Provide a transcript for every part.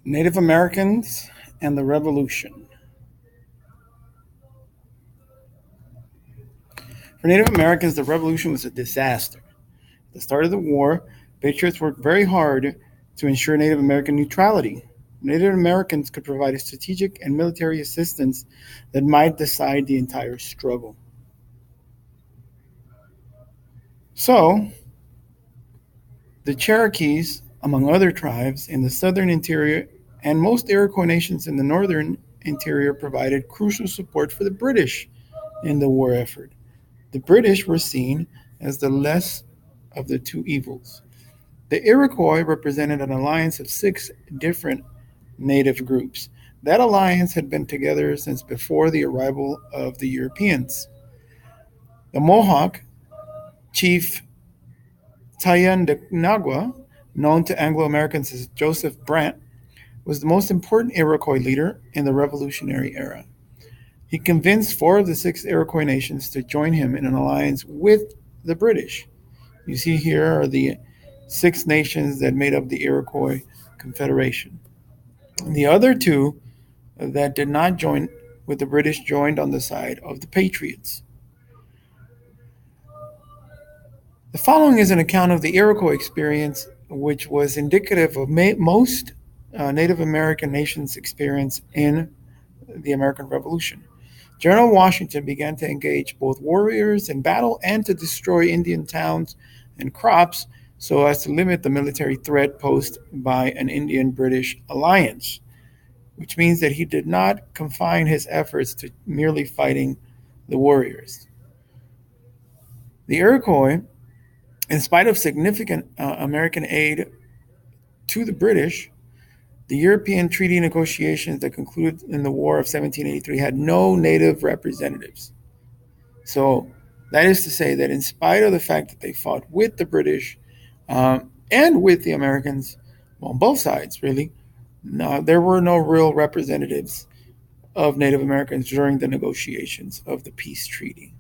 Native Americans and the Revolution. For Native Americans, the Revolution was a disaster. At the start of the war, patriots worked very hard to ensure Native American neutrality. Native Americans could provide strategic and military assistance that might decide the entire struggle. So, the Cherokees, among other tribes in the southern interior, and most Iroquois nations in the northern interior provided crucial support for the British in the war effort. The British were seen as the less of the two evils. The Iroquois represented an alliance of six different native groups. That alliance had been together since before the arrival of the Europeans. The Mohawk chief Thayendanegea, known to Anglo Americans as Joseph Brant, was the most important Iroquois leader in the Revolutionary era. He convinced four of the six Iroquois nations to join him in an alliance with the British. You see here are the six nations that made up the Iroquois Confederation. The other two that did not join with the British joined on the side of the Patriots. The following is an account of the Iroquois experience, which was indicative of most Native American nations' experience in the American Revolution. General Washington began to engage both warriors in battle and to destroy Indian towns and crops so as to limit the military threat posed by an Indian British alliance, which means that he did not confine his efforts to merely fighting the warriors. The Iroquois, in spite of significant American aid to the British, the European treaty negotiations that concluded in the War of 1783 had no native representatives. So that is to say that in spite of the fact that they fought with the British and with the Americans, well, on both sides really, no, there were no real representatives of Native Americans during the negotiations of the peace treaty.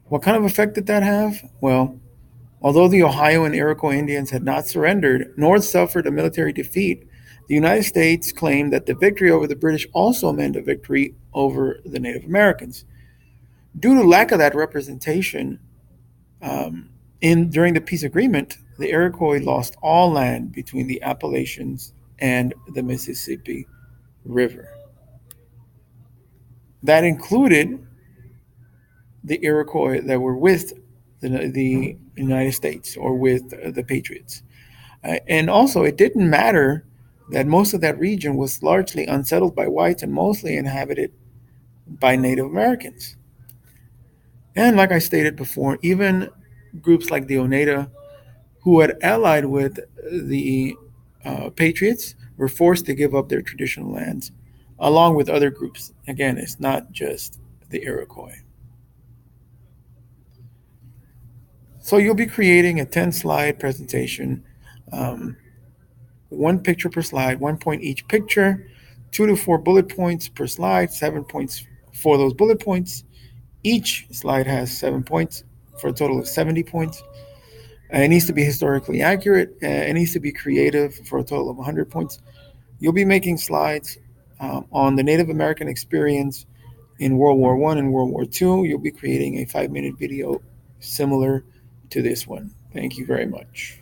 What kind of effect did that have? Well, although the Ohio and Iroquois Indians had not surrendered nor suffered a military defeat, the United States claimed that the victory over the British also meant a victory over the Native Americans. Due to lack of that representation during the peace agreement, the Iroquois lost all land between the Appalachians and the Mississippi River. That included the Iroquois that were with the United States or with the Patriots. And also, it didn't matter that most of that region was largely unsettled by whites and mostly inhabited by Native Americans. And like I stated before, even groups like the Oneida, who had allied with the Patriots, were forced to give up their traditional lands, along with other groups. Again, it's not just the Iroquois. So you'll be creating a 10 slide presentation, one picture per slide, 1 point each picture, 2 to 4 bullet points per slide, 7 points for those bullet points. Each slide has 7 points for a total of 70 points. It needs to be historically accurate. It needs to be creative for a total of 100 points. You'll be making slides on the Native American experience in World War I and World War II. You'll be creating a 5-minute video similar to this one. Thank you very much.